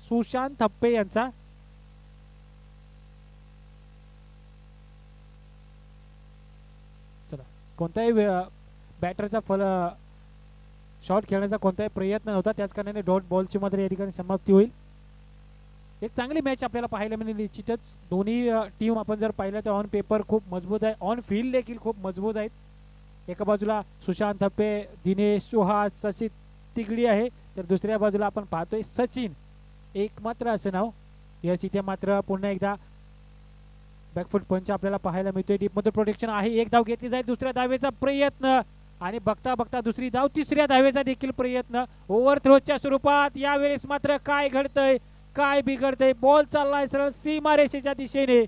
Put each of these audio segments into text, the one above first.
सुशांत थप्पे यांचा. चला, कोणताही बॅटरचा शॉट खेळण्याचा कोणताही प्रयत्न नव्हता, त्याच कारणाने डॉट बॉलची मात्र या ठिकाणी समाप्ती होईल. एक चांगली मॅच आपल्याला पाहायला मिळेल निश्चितच. दोन्ही टीम आपण जर पाहिलं तर ऑन पेपर खूप मजबूत आहे, ऑन फील्ड देखील खूप मजबूत आहेत. एका बाजूला सुशांत थप्पे, दिनेश सुहास, सचिन तिगडी आहे, तर दुसऱ्या बाजूला आपण पाहतोय सचिन एकमात्र असं नाव. यस, इथे मात्र पुन्हा एकदा बॅकफुट पंच आपल्याला पाहायला मिळतोय. डीपमध्ये प्रोटेक्शन आहे, एक धाव घेतली जाईल, दुसऱ्या धावेचा प्रयत्न आणि बघता बघता दुसरी धाव, तिसऱ्या धावेचा देखील प्रयत्न ओव्हर थ्रोच्या स्वरूपात. यावेळेस मात्र काय घडतंय, काय बिघडतंय. बॉल चाललाय सरळ सीमारेषेच्या दिशेने,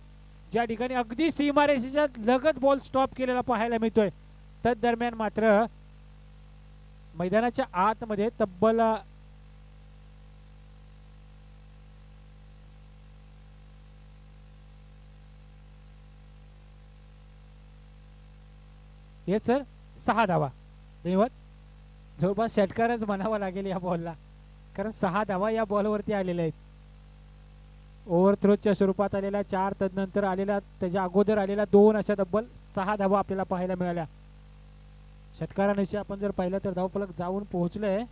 ज्या ठिकाणी अगदी सीमारेषेच्या लगत बॉल स्टॉप केलेला पाहायला मिळतोय. तद दरम्यान मात्र मैदानाच्या आतमध्ये तब्बल येस सर 6 धावा. धन्यवाद. जवळपास षटकारच म्हणावा लागेल या बॉलला, कारण 6 धावा या बॉलवरती आलेल्या आहेत. ओव्हर थ्रोच्या स्वरूपात आलेल्या 4, तदनंतर आलेल्या त्याच्या अगोदर आलेल्या 2, अशा तब्बल 6 धावा आपल्याला पाहायला मिळाल्या. षटकारानिशी आपण जर पाहिलं तर धावफलक जाऊन पोहोचलंय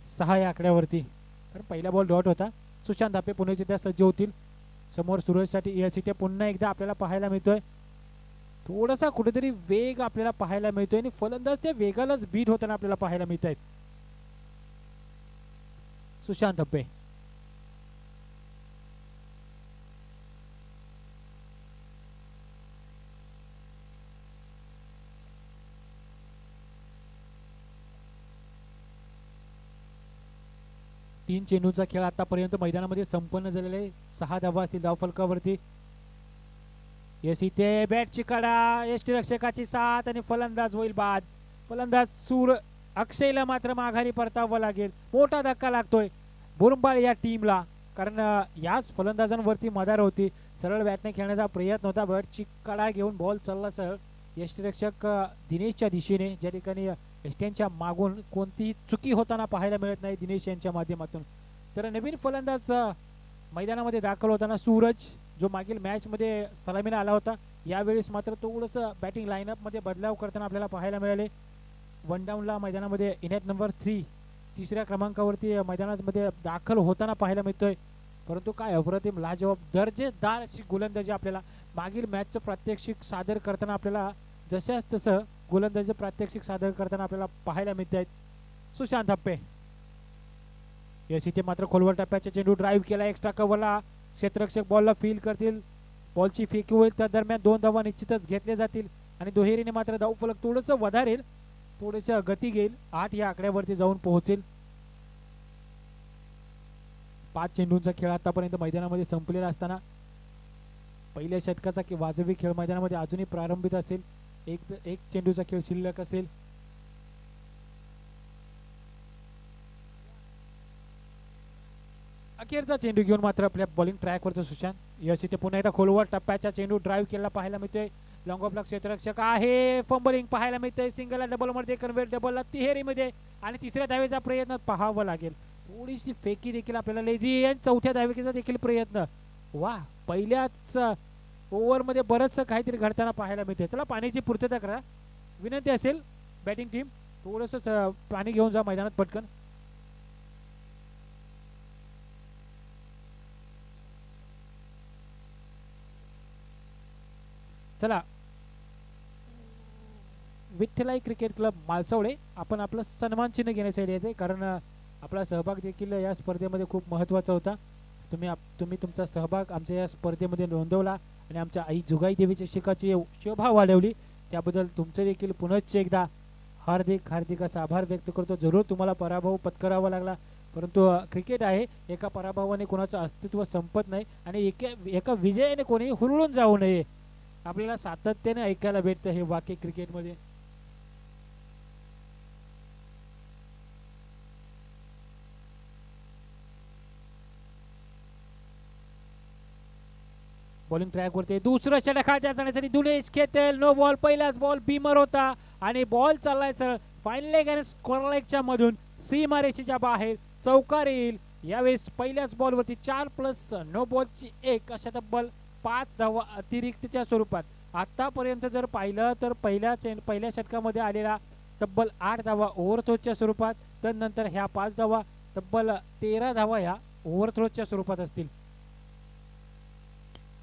6 या आकड्यावरती. कारण पहिला बॉल डॉट होता. सुशांत धापे पुणे त्या सज्ज होतील. समोर सुरजसाठी यश इथे पुन्हा एकदा आपल्याला पाहायला मिळतोय. थोडासा कुठेतरी वेग आपल्याला पाहायला मिळतोय आणि फलंदाज त्या वेगालाच बीट होताना आपल्याला पाहायला मिळत आहेत. सुशांत धप्पे, 3 चेंडूचा खेळ आतापर्यंत मैदानामध्ये संपन्न झालेला आहे. 6 धावा असतील धावफलकावरती. यस, इथे बॅटची कडा, यष्टीरक्षकाची साथ आणि फलंदाज होईल बाद. फलंदाज अक्षयला मात्र माघारी परतावं लागेल. मोठा धक्का लागतोय बुरंबाळ या टीमला, कारण याच फलंदाजांवरती मदार होती. सरळ बॅटने खेळण्याचा प्रयत्न होता. बॅटची कडा घेऊन बॉल चालला सरळ यष्टीरक्षक दिनेशच्या दिशेने, ज्या ठिकाणी यष्ट्यांच्या मागून कोणतीही चुकी होताना पाहायला मिळत नाही दिनेश यांच्या माध्यमातून. तर नवीन फलंदाज मैदानामध्ये दाखल होताना सूरज, जो मागील मॅच मध्ये सलामीला आला होता, यावेळेस मात्र थोडंसं बॅटिंग लाईनअप मध्ये बदलाव करताना आपल्याला पाहायला मिळाले. 1 डाऊनला मैदानामध्ये इनॅट नंबर 3 तिसऱ्या क्रमांकावरती मैदानामध्ये दाखल होताना पाहायला मिळतोय. परंतु काय अप्रतिम लाजवाब दर्जेदार अशी गोलंदाजी आपल्याला मागील मॅचचं प्रात्यक्षिक सादर करताना आपल्याला जशाच तसं गोलंदाजी प्रात्यक्षिक सादर करताना आपल्याला पाहायला मिळत आहेत. सुशांत धप्पे, यश इथे मात्र खोलवर टप्प्याच्या चेंडू ड्राईव्ह केला एक्स्ट्रा कव्हरला. क्षेत्ररक्षक बॉलला फील करतील, बॉलची फेकी होईल, त्या दरम्यान 2 धावा निश्चितच घेतल्या जातील आणि दुहेरीने मात्र धावफलक थोडंसं वधारेल, थोडंसं गती घेईल, 8 या आकड्यावरती जाऊन पोहोचेल. 5 चेंडूंचा खेळ आतापर्यंत मैदानामध्ये संपलेला असताना पहिल्या षटकाचा वाजवी खेळ मैदानामध्ये अजूनही प्रारंभित असेल. एक चेंडूचा खेळ शिल्लक असेल. अखेरचा चेंडू घेऊन मात्र आपल्या बॉलिंग ट्रॅकवरचा सुशांत. यश इथे पुन्हा एकदा खोलवर टप्प्याचा चेंडू ड्राईव्ह केला पाहायला मिळतोय. लॉंग ऑफला क्षेत्ररक्षक आहे, फंबलिंग पाहायला मिळतंय. सिंगलला डबल मध्ये कन्व्हर्ट, डबलला तिहेरीमध्ये आणि तिसऱ्या धावेचा प्रयत्न पाहावा लागेल. थोडीशी फेकी देखील आपल्याला लेझी आणि चौथ्या धावेचा देखील प्रयत्न. वा, पहिल्याच ओव्हरमध्ये बरंचसं काहीतरी घडताना पाहायला मिळते. चला, पाण्याची पूर्तता करा विनंती असेल बॅटिंग टीम, थोडंसं पाणी घेऊन जा मैदानात पटकन. चला, विठ्ठलाई क्रिकेट क्लब मालसवडे, आपण आपलं सन्मान चिन्ह घेण्यासाठी यायचं आहे, कारण आपला सहभाग देखील या स्पर्धेमध्ये खूप महत्त्वाचा होता. तुम्ही तुमचा सहभाग आमच्या या स्पर्धेमध्ये नोंदवला आणि आमच्या आई जुगाई देवीच्या शिखाची शोभा वाढवली. त्याबद्दल तुमचे देखील पुनश्च एकदा हार्दिक असा आभार व्यक्त करतो. जरूर तुम्हाला पराभव पत्करावा लागला, परंतु क्रिकेट आहे, एका पराभवाने कोणाचं अस्तित्व संपत नाही आणि एका विजयाने कोणी हुरळून जाऊ नये. आपल्याला सातत्याने ऐकायला भेटतं हे वाक्य क्रिकेटमध्ये. बॉलिंग ट्रॅक वरती दुसरं षटकार जाण्यासाठी दिनेश खेतेल. नो बॉल, पहिलाच बॉल बीमर होता आणि बॉल चाललाय फायनल लेग आणि स्क्वेअर लेगच्या मधून सीमारेषेच्या बाहेर. चौकार येईल यावेळेस पहिल्याच बॉलवरती 4+9 बॉलची 1 अशा तब्बल 5 धावा अतिरिक्तच्या स्वरूपात. आतापर्यंत जर पाहिलं तर पहिल्या षटकामध्ये आलेला तब्बल 8 धावा ओव्हरथ्रोच्या स्वरूपात, तर नंतर ह्या 5 धावा तब्बल 13 धावा ह्या ओव्हरथ्रोच्या स्वरूपात असतील.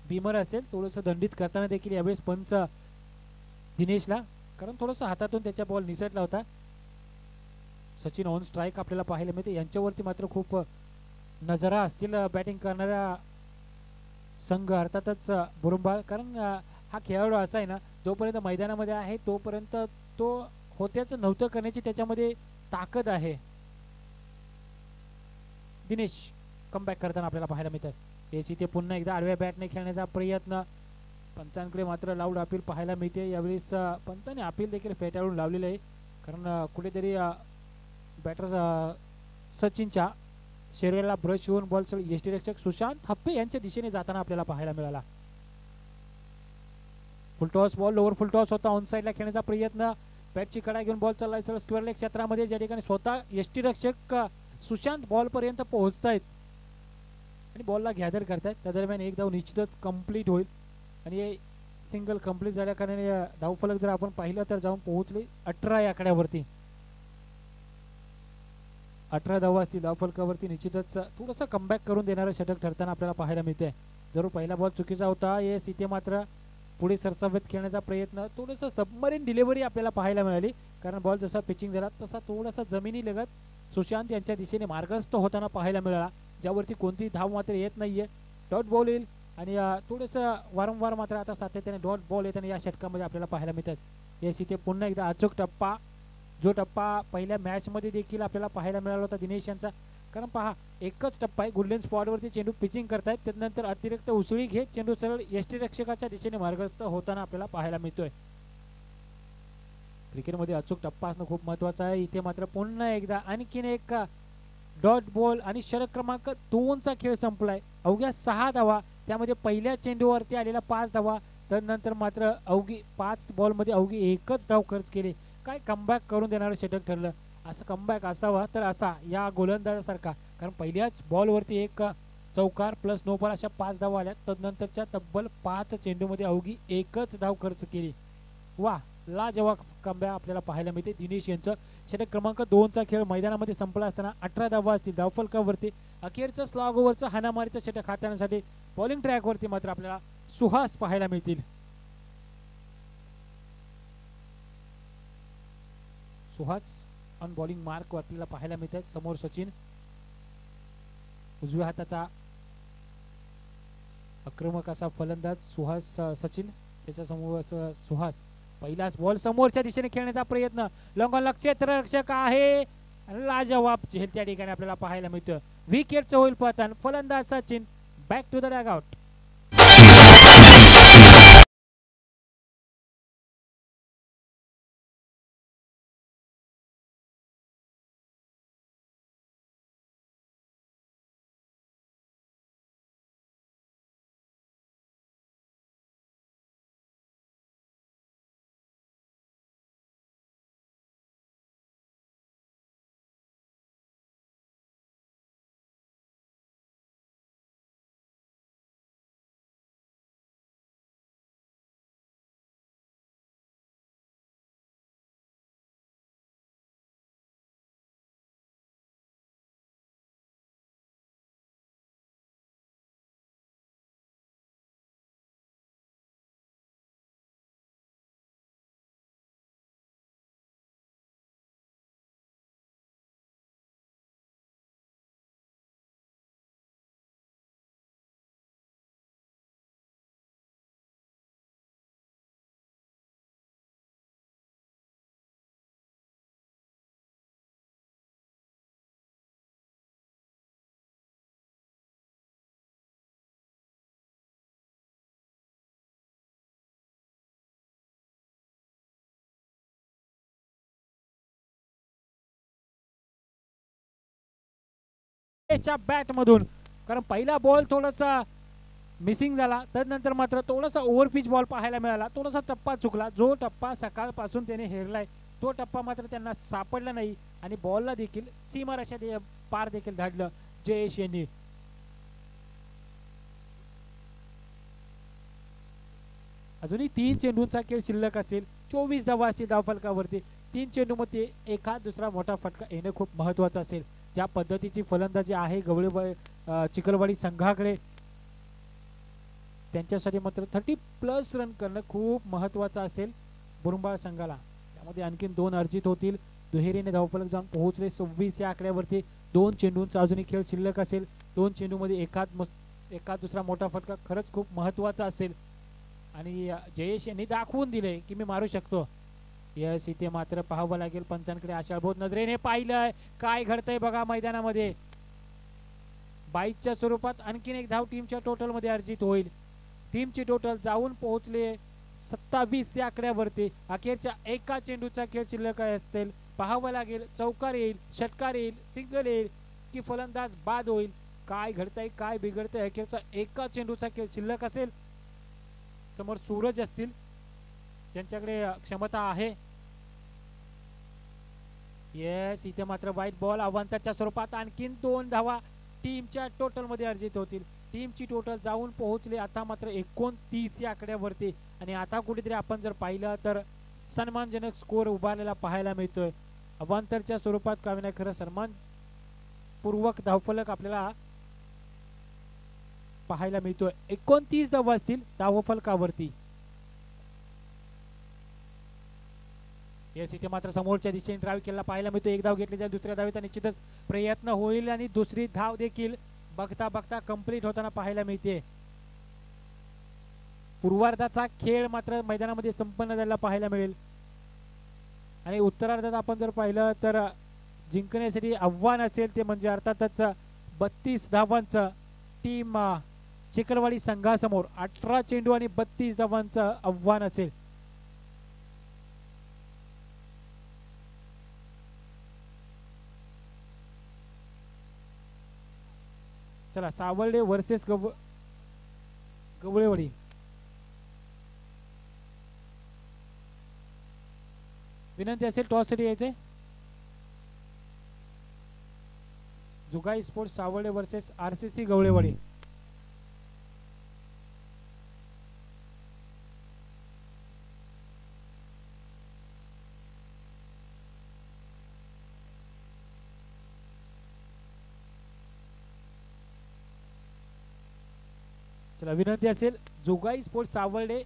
बीमर असेल थोडंसं दंडित करताना देखील यावेळेस पंच दिनेशला, कारण थोडंसं हातातून त्याच्या बॉल निसटला होता. सचिन ऑन स्ट्राईक आपल्याला पाहायला मिळते. यांच्यावरती मात्र खूप नजरा असतील बॅटिंग करणाऱ्या संघ, अर्थातच बुरुंबाळ, कारण हा खेळाडू असा आहे ना, जोपर्यंत मैदानामध्ये आहे तोपर्यंत तो होत्याच नव्हतं करण्याची त्याच्यामध्ये ताकद आहे. दिनेश कमबॅक करताना आपल्याला पाहायला मिळतं. याची ते पुन्हा एकदा आडव्या बॅटने खेळण्याचा प्रयत्न, पंचांकडे मात्र लाऊड अपील पाहायला मिळते. यावेळेस पंचाने अपील देखील फेटाळून लावलेलं आहे, कारण कुठेतरी बॅटर सचिनच्या शरीराला ब्रश होऊन बॉल यष्टीरक्षक सुशांत हप्पे यांच्या दिशेने जाताना आपल्याला पाहायला मिळाला. फुलटॉस बॉल, लोअर फुलटॉस होता, ऑन साईडला खेळण्याचा प्रयत्न, बॅटची कडा घेऊन बॉल चाललाय सर स्क्वेअर लेग क्षेत्रामध्ये, ज्या ठिकाणी स्वतः यष्टीरक्षक सुशांत बॉल पर्यंत पोहोचतायत आणि बॉलला गॅदर करतायत. त्या दरम्यान एक धाव निश्चितच कंप्लीट होईल आणि सिंगल कंप्लीट झाल्या कारणाने धावफलक जर आपण पाहिलं तर जाऊन पोहोचले 18 या आकड्यावरती. 18 धावा असतील धावफलकावरती. निश्चितच थोडंसं कमबॅक करून देणारं षटक ठरताना आपल्याला पाहायला मिळते. जरूर पहिला बॉल चुकीचा होता, येस इथे मात्र पुढे सरसावत खेळण्याचा प्रयत्न, थोडंसं सबमरीन डिलिव्हरी आपल्याला पाहायला मिळाली, कारण बॉल जसा पिचिंग झाला तसा थोडासा जमिनी लगत सुशांत यांच्या दिशेने मार्गस्थ होताना पाहायला मिळाला, ज्यावरती कोणतीही धाव मात्र येत नाहीये. डॉट बॉल येईल आणि थोडंसं वारंवार मात्र आता सातत्याने डॉट बॉल येताना या षटकामध्ये आपल्याला पाहायला मिळतात. येस इथे पुन्हा एकदा अचूक टप्पा, जो टप्पा पहिल्या मॅचमध्ये देखील आपल्याला पाहायला मिळाला होता दिनेश यांचा, कारण पहा एकच टप्पा आहे, गोल्डन स्पॉटवरती चेंडू पिचिंग करतायत, त्यानंतर अतिरिक्त उसळी घेत चेंडू सरळ यष्टीरक्षकाच्या दिशेने मार्गस्थ होताना आपल्याला पाहायला मिळतोय. क्रिकेटमध्ये अचूक टप्पा असणं खूप महत्वाचं आहे. इथे मात्र पुन्हा एकदा आणखीन एक डॉट बॉल आणि षटक क्रमांक 2चा खेळ संपलाय. अवघ्या 6 धावा, त्यामध्ये पहिल्या चेंडूवरती आलेला 5 धावा, तर नंतर मात्र अवघी 5 बॉलमध्ये अवघी एकच धाव खर्च केली. काय कमबॅक करून देणारं षटक ठरलं. असं कमबॅक असावा तर असा या गोलंदाजासारखा, कारण पहिल्याच बॉलवरती एक चौकार प्लस नो बॉल अशा 5 धावा आल्या, तदनंतरच्या तब्बल 5 चेंडूमध्ये अवघी एकच धाव खर्च केली. वा, लाजवाब कमबॅक आपल्याला पाहायला मिळते दिनेश यांचं. षटक क्रमांक 2चा खेळ मैदानामध्ये संपला असताना 18 धावा असतील धावफलकावरती. अखेरचं स्लॉग ओव्हरचं हाणामारीचं षटक हाताळण्यासाठी बॉलिंग ट्रॅकवरती मात्र आपल्याला सुहास पाहायला मिळतील. सुहास ऑन बॉलिंग मार्क आपल्याला पाहायला मिळत आहेत. समोर सचिन, उजव्या हाताचा आक्रमक असा फलंदाज सुहास, सचिन त्याच्या समोर सुहास. पहिलाच बॉल समोरच्या दिशेने खेळण्याचा प्रयत्न, लॉंग ऑन क्षेत्ररक्षक आहे, लाजवाब झेल त्या ठिकाणी आपल्याला पाहायला मिळतं. विकेटचं होईल पतन, फलंदाज Sachin back to the dugout. Bat मधून, कारण पहिला बॉल थोडासा मिसिंग झाला, त्यानंतर मात्र थोडासा ओव्हरपिच बॉल पाहायला मिळाला, थोडासा टप्पा चुकला. जो टप्पा सकाळपासून त्याने हेरलाय तो टप्पा मात्र त्यांना सापडला नाही आणि बॉलला देखील सीमारेषा पार देखील धाडलं. जयेश यांनी. अजूनही 3 चेंडूंचा खेळ शिल्लक असेल, 24 धावा असतील धावफलकावरती. 3 चेंडूमध्ये एखाद दुसरा मोठा फटका येणं खूप महत्वाचं असेल. ज्या पद्धतीची फलंदाजी आहे चिखलवाडी संघाकडे, त्यांच्यासाठी मात्र 30+ रन करणं खूप महत्वाचं असेल बुरुंबाळ संघाला. त्यामध्ये आणखीन 2 अर्जित होतील. दुहेरीने धावफलक जाऊन पोहोचले 26 या आकड्यावरती. 2 चेंडूंचा अजूनही खेळ शिल्लक असेल. 2 चेंडूमध्ये एखाद दुसरा मोठा फटका खरंच खूप महत्वाचा असेल आणि जयेश यांनी दाखवून दिले की मी मारू शकतो. यस, इथे मात्र पाहावं लागेल पंचांकडे. आशाभोत नजरेने पाहिलंय काय घडतंय बघा मैदानामध्ये. 22च्या स्वरूपात आणखीन एक धाव टीमच्या टोटल मध्ये अर्जित होईल. टीमची टोटल जाऊन पोहोचले 27 या आकड्यावरती. अखेरच्या एका चेंडूचा खेळ शिल्लक असेल. पाहावं लागेल चौकार येईल, षटकार येईल, सिंगल येईल की फलंदाज बाद होईल. काय घडतंय काय बिघडतंय. अखेरचा एका चेंडूचा खेळ शिल्लक असेल. समोर सूरज असतील ज्यांच्याकडे क्षमता आहे. येस, इथे मात्र वाईट बॉल अवांतरच्या स्वरूपात आणखीन 2 धावा टीमच्या टोटल मध्ये अर्जित होतील. टीमची टोटल जाऊन पोहोचले आता मात्र 29 या आकड्यावरती. आणि आता कुठेतरी आपण जर पाहिलं तर सन्मानजनक स्कोर उभारलेला पाहायला मिळतोय. अवांतरच्या स्वरूपात का नाही खरं सन्मानपूर्वक धावफलक आपल्याला पाहायला मिळतोय. 29 धावा असतील धावफलकावरती. येस, इथे मात्र समोरच्या दिशेने ड्राईव्ह केला पाहायला मिळतो. एक धाव घेतली तर दुसऱ्या धावेचा निश्चितच प्रयत्न होईल आणि दुसरी धाव देखील बघता बघता कंप्लीट होताना पाहायला मिळते. पूर्वार्धाचा खेळ मात्र मैदानामध्ये संपन्न झालेला पाहायला मिळेल आणि उत्तरार्धात आपण जर पाहिलं तर जिंकण्यासाठी आव्हान असेल ते म्हणजे अर्थातच 32 धावांचं टीम चिखलवाडी संघासमोर. 18 चेंडू आणि 32 धावांचं आव्हान असेल. चला, सावर्डे वर्सेस गवळेवाडी. विनंती असेल टॉस साठी यायचे. जुगाई स्पोर्ट्स सावर्डे वर्सेस RCC गवळेवाडी. चला, विनंती असेल जोगाई स्पोर्ट्स सावर्डे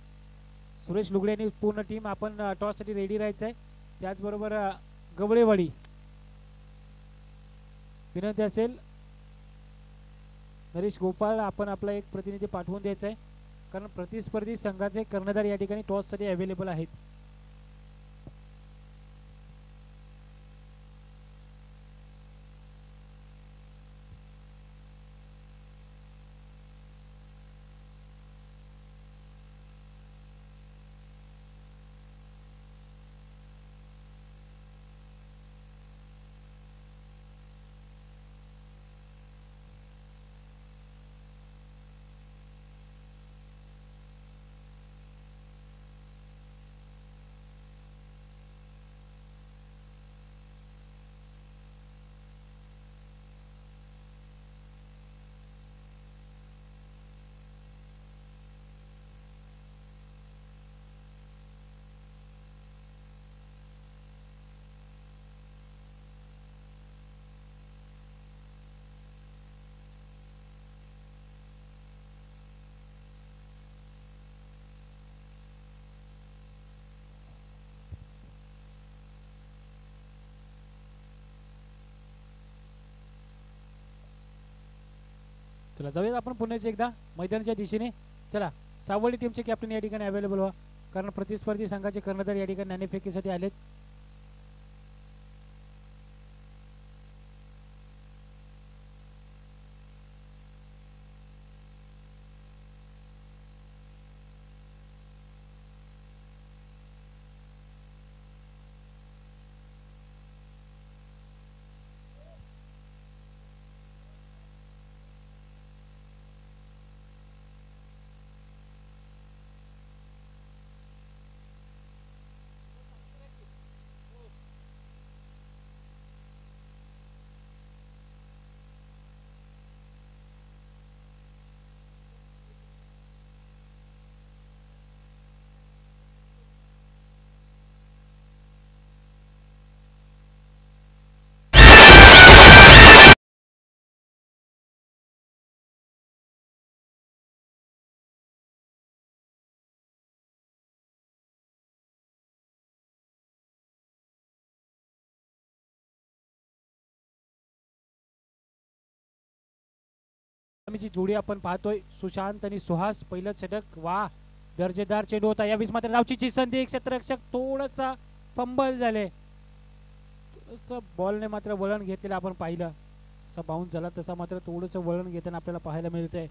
सुरेश लुगडे आणि पूर्ण टीम आपण टॉस साठी रेडी राहायचं आहे. त्याचबरोबर गवळेवाडी विनंती असेल नरेश गोपाळ आपण आपला एक प्रतिनिधी पाठवून द्यायचा आहे कारण प्रतिस्पर्धी संघाचे कर्णधार या ठिकाणी टॉस साठी अवेलेबल आहेत. चला, जाऊयात आपण पुन्हा एकदा मैदानाच्या दिशेने. चला, सावर्डे टीमचे कॅप्टन या ठिकाणी अवेलेबल व्हा कारण प्रतिस्पर्धी संघाचे कर्णधार या ठिकाणी नाणेफेकीसाठी आलेत. जी जोडी आपण पाहतोय सुशांत आणि सुहास पहिलं षटक वा दर्जेदार चेंडू होता यावेळेस मात्र धावचीची संधी क्षेत्ररक्षक थोडासा फंबल झाले थोडंसं बॉलने मात्र वळण घेतलेलं आपण पाहिलं जसा बाउन्स झाला तसा मात्र थोडंसं वळण घेताना आपल्याला पाहायला मिळतंय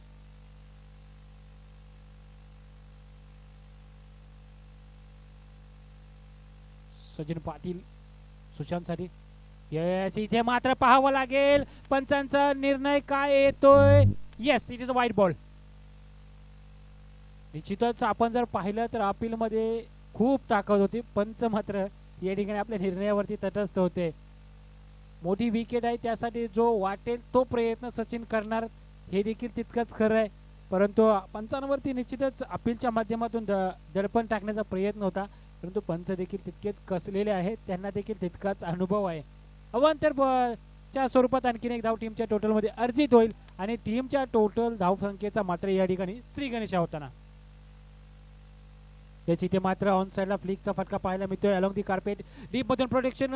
सचिन पाटील सुशांतसाठी येस इथे मात्र पाहावं लागेल पंचांचा निर्णय काय येतोय येस इट इज अ वाईट बॉल निश्चितच आपण जर पाहिलं तर अपील मध्ये खूप ताकद होती पंच मात्र या ठिकाणी आपल्या निर्णयावरती तटस्थ होते मोठी विकेट आहे त्यासाठी जो वाटेल तो प्रयत्न सचिन करणार हे देखील तितकंच खरं आहे परंतु पंचांवरती निश्चितच अपीलच्या माध्यमातून दडपण टाकण्याचा प्रयत्न होता परंतु पंच देखील तितकेच कसलेले आहेत त्यांना देखील तितकाच अनुभव आहे अवांतर च्या स्वरूपात आणखीन एक धाव टीमच्या टोटल मध्ये अर्जित होईल आणि टीमच्या टोटल धाव संख्येचा मात्र या ठिकाणी श्री गणेशा होताना याची ते मात्र ऑन साइडला फ्लिकचा फटका पाहायला मिळतोय अलॉंग दी कार्पेट डीप मधून प्रोटेक्शन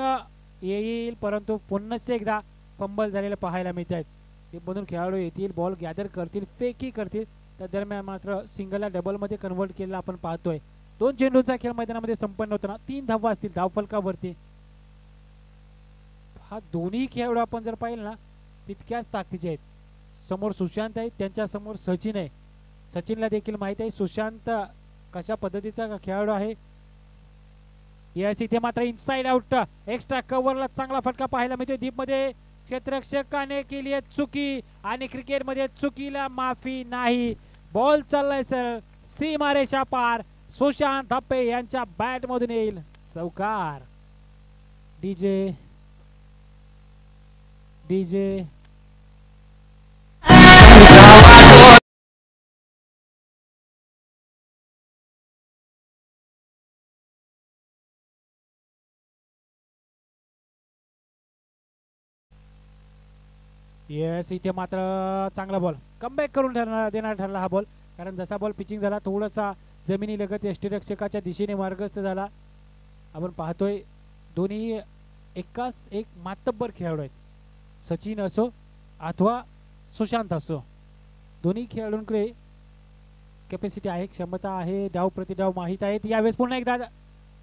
येईल परंतु पुन्हा एकदा फंबल झालेलं पाहायला मिळत आहेत डीप मधून खेळाडू येतील बॉल गॅदर करतील फेकी करतील त्या दरम्यान मात्र सिंगलला डबल मध्ये कन्वर्ट केलेला आपण पाहतोय 2 चेंडूचा खेळ मैदानामध्ये संपन्न होताना 3 धावा असतील धाव फलकावरती हा दोन्ही खेळाडू आपण जर पाहिलं ना तितक्याच ताकदीचे आहेत समोर सुशांत आहे त्यांच्या समोर सचिन आहे सचिनला देखील माहित आहे सुशांत कशा पद्धतीचा खेळाडू आहे यस इथे मात्र इनसाइड आउट एक्स्ट्रा कव्हरला चांगला फटका पाहायला मिळतोय डीप मध्ये क्षेत्ररक्षकाने केली आहे चुकी आणि क्रिकेट मध्ये चुकीला माफी नाही बॉल चाललाय सर सीमारेषा पार सुशांत धप्पे यांच्या बॅट मधून येईल चौकार डीजे डीजे येस इथे मात्र चांगला बॉल कमबॅक करून देणार ठरला हा बॉल कारण जसा बॉल पिचिंग झाला थोडासा जमिनी लगत यष्टीरक्षकाच्या दिशेने मार्गस्थ झाला आपण पाहतोय दोन्ही एकाच एक मातब्बर खेळाडू आहेत सचिन असो अथवा सुशांत असो दोन्ही खेळाडूंकडे कॅपॅसिटी आहे क्षमता आहे डाव प्रतिडाव माहीत आहेत यावेळेस पुन्हा एकदा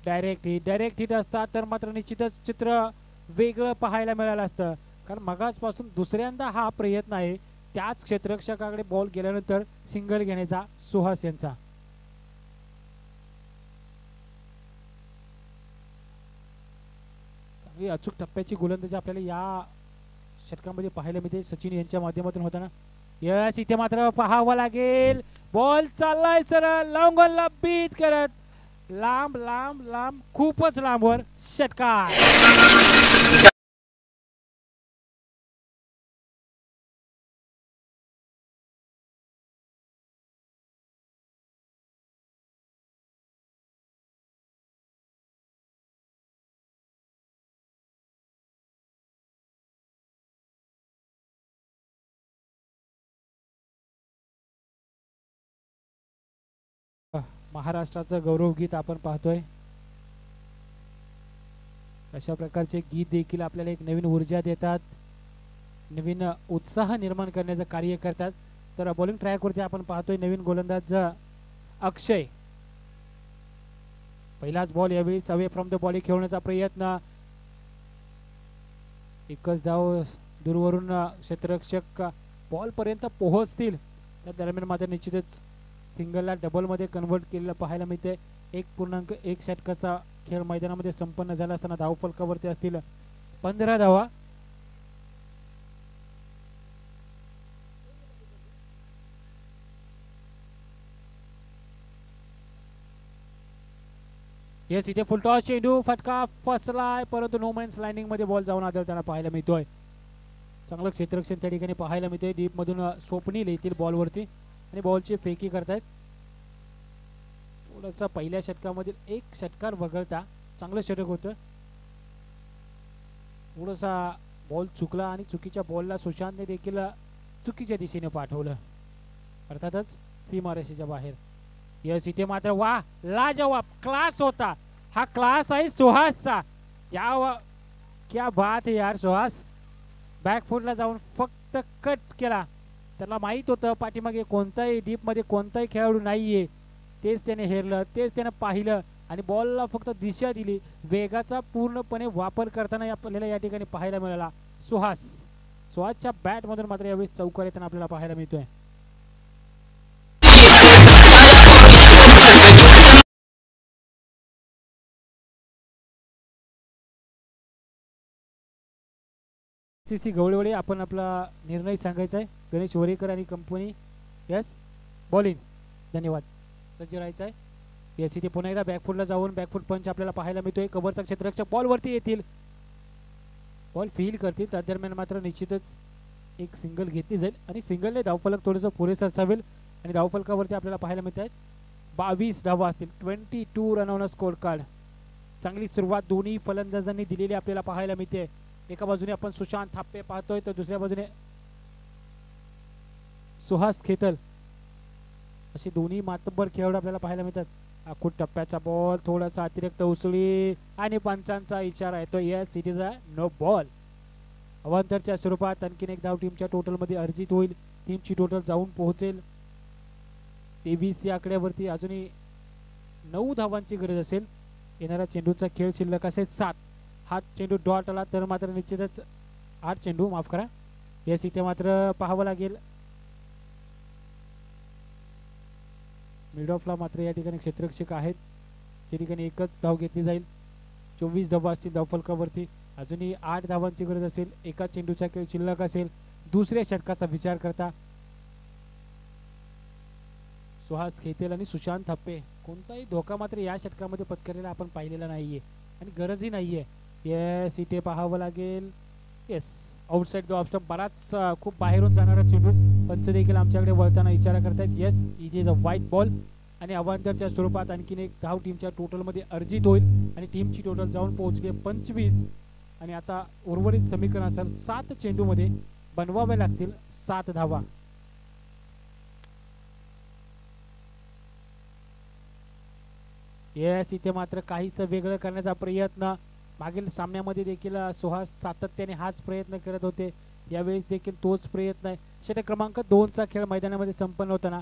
डायरेक्ट हिट असतात तर मात्र निश्चितच चित्र वेगळं पाहायला मिळालं असतं कारण मगाचपासून दुसऱ्यांदा हा प्रयत्न आहे त्याच क्षेत्ररक्षकाकडे बॉल गेल्यानंतर सिंगल घेण्याचा सुहास यांचा चांगली अचूक टप्प्याची गोलंदाजी आपल्याला या षटकामध्ये पाहायला मिळते सचिन यांच्या माध्यमातून होताना यस इथे मात्र पाहावं लागेल बॉल चाललाय सरळ लॉंगॉनला बीट करत लांब लांब लांब खूपच लांबवर षटकार महाराष्ट्राचं गौरव गीत आपण पाहतोय अशा प्रकारचे गीत देखील आपल्याला एक नवीन ऊर्जा देतात नवीन उत्साह निर्माण करण्याचं कार्य करतात तर बॉलिंग ट्रॅक वरती आपण पाहतोय नवीन गोलंदाज अक्षय पहिलाच बॉल यावेळी अवे फ्रॉम द बॉलिंग खेळण्याचा प्रयत्न एकच धाव दूरवरून क्षेत्ररक्षक बॉल पर्यंत पोहोचतील त्या दरम्यान मात्र निश्चितच सिंगलला डबल मध्ये कन्वर्ट केलेलं पाहायला मिळते 1.1 षटकाचा खेळ मैदानामध्ये संपन्न झाला असताना धाव फलकावरती असतील 15 धावा येस इथे फुलटॉस चेंडू फटका फसलाय परंतु नो मॅन्स लाइनिंग मध्ये बॉल जाऊन आदळताना पाहायला मिळतोय चांगलं क्षेत्ररक्षण त्या ठिकाणी पाहायला मिळतोय डीप मधून स्वप्नील येतील बॉलवरती आणि बॉलची फेकी करतायत थोडासा पहिल्या षटकामधील एक षटकार वगळता चांगलं षटक होतं थोडासा बॉल चुकला आणि चुकीच्या बॉलला सुशांतने देखील चुकीच्या दिशेने पाठवलं अर्थातच सीमारेषेच्या बाहेर यस इथे मात्र वा लाजवाब क्लास होता हा क्लास आहे सुहासचा क्या बात है यार सुहास बॅकफुटला जाऊन फक्त कट केला त्याला माहीत होतं पाठीमागे कोणताही डीपमध्ये कोणताही खेळाडू नाही आहे. तेच त्याने हेरलं, तेच त्यानं पाहिलं आणि बॉलला फक्त दिशा दिली. वेगाचा पूर्णपणे वापर करताना आपल्याला या ठिकाणी पाहायला मिळाला. सुहासच्या बॅटमधून मात्र यावेळी चौकार येताना आपल्याला पाहायला मिळतोय. सीसी गवळवडे आपण आपला निर्णय सांगायचा आहे. गणेश वरेकर आणि कंपनी. Yes, bowling. धन्यवाद. सज्ज राहायचं आहे. यस, इथे पुन्हा एकदा बॅकफुटला जाऊन बॅकफुट पंच आपल्याला पाहायला मिळतोय. कव्हरचा क्षेत्ररक्षक बॉलवरती येतील, बॉल फील करतील. त्या दरम्यान मात्र निश्चितच एक सिंगल घेतली जाईल आणि सिंगलने धावफलक थोडंसं पुरेसं असावेल आणि धावफलकावरती आपल्याला पाहायला मिळत आहेत 22 धावा असतील. 22 रन ऑन स्कोर कार्ड. चांगली सुरुवात दोन्ही फलंदाजांनी दिलेली आपल्याला पाहायला मिळते. एका बाजूने आपण सुशांत थाप्पे पाहतोय तर दुसऱ्या बाजूने सुहास खेतल असे दोन्ही मातब्बर खेळाडू आपल्याला पाहायला मिळतात. आखूट टप्प्याचा बॉल, थोडासा अतिरिक्त उसळी आणि पंचांचा इशारा येतो. Yes, it is a no ball. अवांतरच्या स्वरूपात आणखीन एक धाव टीमच्या टोटलमध्ये अर्जित होईल. टीमची टोटल जाऊन पोहोचेल 23 या आकड्यावरती. अजूनही 9 धावांची गरज असेल. येणारा चेंडूचा खेळ शिल्लक असेल 7. हा चेंडू डॉट आला तर मात्र निश्चितच 8 चेंडू, माफ करा. यस, इथे मात्र पाहावं लागेल मिड ऑफला मात्र या ठिकाणी क्षेत्ररक्षक आहेत. त्या ठिकाणी एकच धाव घेतली जाईल. 24 धावा असतील धावफलकावरती. अजूनही 8 धावांची गरज असेल. एका चेंडूचा खेळ शिल्लक असेल. दुसऱ्या षटकाचा विचार करता सुहास खेतेल आणि सुशांत थाप्पे कोणताही धोका मात्र या षटकामध्ये पत्करलेला आपण पाहिलेला नाहीये आणि गरजही नाहीये. येस, इथे पाहावं लागेल. Yes, outside the off stump. बराच खूप बाहेरून जाणारा चेंडू. पंच देखील आमच्याकडे वळताना इशारा करतायत. Yes, it is a white ball आणि अवांतरच्या स्वरूपात आणखीन एक धाव टीमच्या टोटलमध्ये अर्जित होईल आणि टीमची टोटल जाऊन पोहोचली 25 आणि आता उर्वरित समीकरणानुसार 7 चेंडूमध्ये बनवाव्या लागतील 7 धावा. येस, इथे मात्र काहीच वेगळं करण्याचा प्रयत्न. मागील सामन्यामध्ये देखील सुहास सातत्याने हाच प्रयत्न करत होते. यावेळेस देखील तोच प्रयत्न आहे. षटक क्रमांक 2चा खेळ मैदानामध्ये संपन्न होताना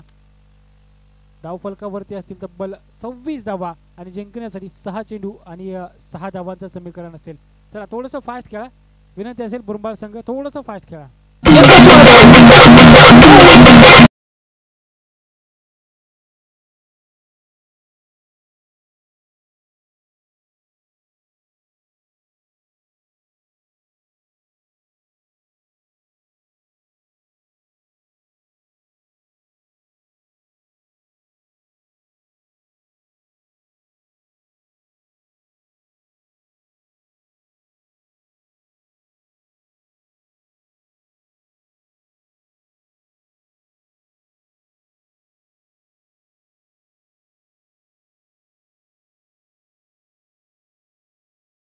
धावफलकावरती असतील तब्बल 26 धावा आणि जिंकण्यासाठी 6 चेंडू आणि 6 धावांचं समीकरण असेल. तर थोडंसं फास्ट खेळा. विनंती असेल बुरंबाळ संघ, थोडंसं फास्ट खेळा.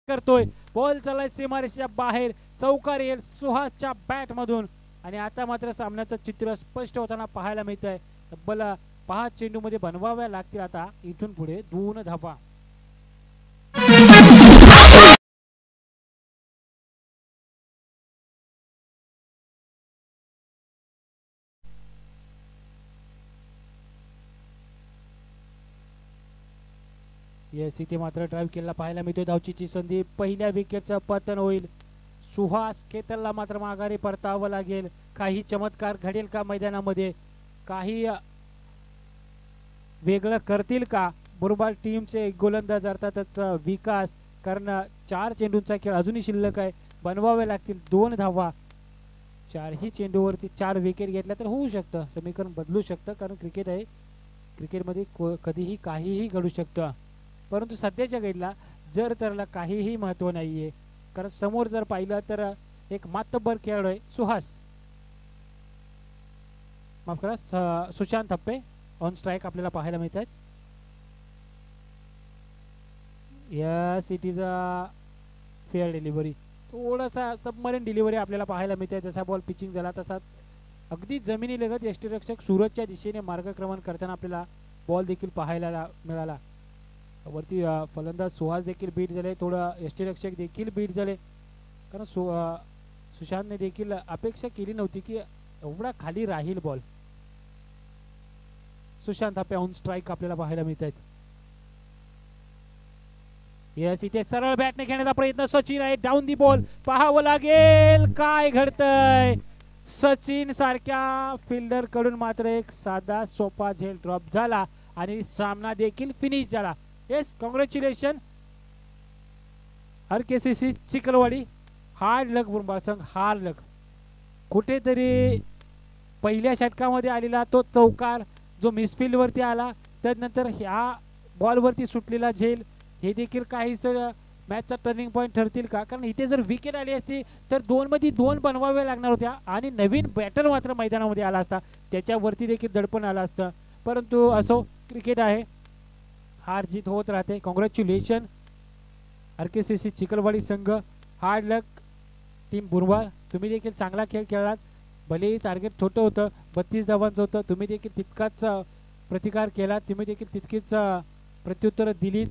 करतोय बॉल चालाय सीमारेषेच्या बाहेर. चौकार येईल सुहासच्या बॅट मधून आणि आता मात्र सामन्याचं चित्र स्पष्ट होताना पाहायला मिळत आहे. तब्बल 5 चेंडू मध्ये बनवाव्या लागतील आता इथून पुढे 2 धावा. येस, इथे मात्र ड्राईव्ह केलेला पाहायला मिळतोय. धावचीची संधी. पहिल्या विकेटचं पतन होईल. सुहास खेतलला मात्र माघारी परतावं लागेल. काही चमत्कार घडेल का मैदानामध्ये? काही वेगळं करतील का बरोबर टीमचे गोलंदाज अर्थातच विकास? कारण 4 चेंडूंचा खेळ अजूनही शिल्लक आहे. बनवावे लागतील 2 धावा. 4ही चेंडूवरती 4 विकेट घेतल्या तर होऊ शकतं. समीकरण बदलू शकतं कारण क्रिकेट आहे. क्रिकेटमध्ये कधीही काहीही घडू शकतं. परंतु सध्याच्या घडीला जर त्याला काहीही महत्त्व नाहीये कारण समोर जर पाहिलं तर एक मातब्बर खेळाडू आहे सुहास, माफ करा सुशांत थाप्पे ऑन स्ट्राइक आपल्याला पाहायला मिळत आहेत. Yes, it is a fair delivery. थोडासा सबमरीन डिलिव्हरी आपल्याला पाहायला मिळते. जसा बॉल पिचिंग झाला तसा अगदी जमिनी लगत यष्टीरक्षक सूरजच्या दिशेने मार्गक्रमण करताना आपल्याला बॉल देखील पाहायला मिळाला. वरती फलंदाज सुहास देखील बीट झाले. थोडं यष्टीरक्षक देखील बीट झाले कारण सुशांतने देखील अपेक्षा केली नव्हती की एवढा खाली राहील ball. Sushant appe on strike आपल्याला पाहायला मिळत आहेत. येस इथे सरळ बॅटने खेळण्याचा प्रयत्न सचिन आहे. डाऊन दी बॉल पाहावं लागेल काय घडतंय. सचिन सारख्या फिल्डर कडून मात्र एक साधा सोपा झेल ड्रॉप झाला आणि सामना देखील फिनिश झाला. Yes congratulation RKCC Chikhalwadi. Hard लक बुरंबाळ संघ, हार्ड लक. कुठेतरी पहिल्या षटकामध्ये आलेला तो चौकार जो मिसफिल्ड वरती आला, त्यानंतर ह्या बॉलवरती सुटलेला झेल हे देखील काहीच मॅचचा टर्निंग पॉईंट ठरतील का. कारण इथे जर विकेट आली असती तर 2 मध्ये 2 बनवाव्या लागणार होत्या आणि नवीन बॅटर मात्र मैदानामध्ये आला असता, त्याच्यावरती देखील दडपण आलं असतं. परंतु असो, क्रिकेट आहे, हार जीत होत राहते. कॉंग्रॅच्युलेशन RKCC चिखलवाडी संघ. हार्ड लक टीम बुरबाळ. तुम्ही देखील चांगला खेळ खेळलात. भलेही टार्गेट छोटं होतं, 32 धावांचं होतं, तुम्ही देखील तितकाच प्रतिकार केला, तुम्ही देखील तितकीच प्रत्युत्तरं दिलीत.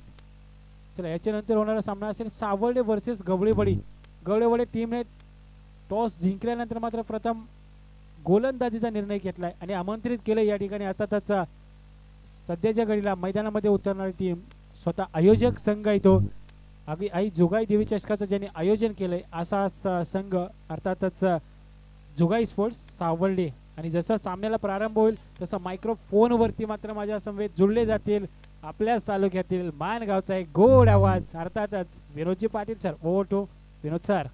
चला याच्यानंतर होणारा सामना असेल सावर्डे वर्सेस गवळेवाडी. गवळेवाडी टीमने टॉस जिंकल्यानंतर मात्र प्रथम गोलंदाजीचा निर्णय घेतलाय आणि आमंत्रित केलं या ठिकाणी. अर्थातच सध्याच्या घडीला मैदानामध्ये उतरणारी टीम स्वतः आयोजक संघ आहे तो आई जोगाई देवी चषकाचं ज्यांनी आयोजन केलंय असा संघ अर्थातच जोगाई स्पोर्ट्स सावर्डे. आणि जसं सामन्याला प्रारंभ होईल तसं मायक्रोफोनवरती मात्र माझ्या समवेत जुळले जातील आपल्याच तालुक्यातील माणगावचा एक गोड आवाज अर्थातच विनोदजी Patil sir. Over to Vinod sir.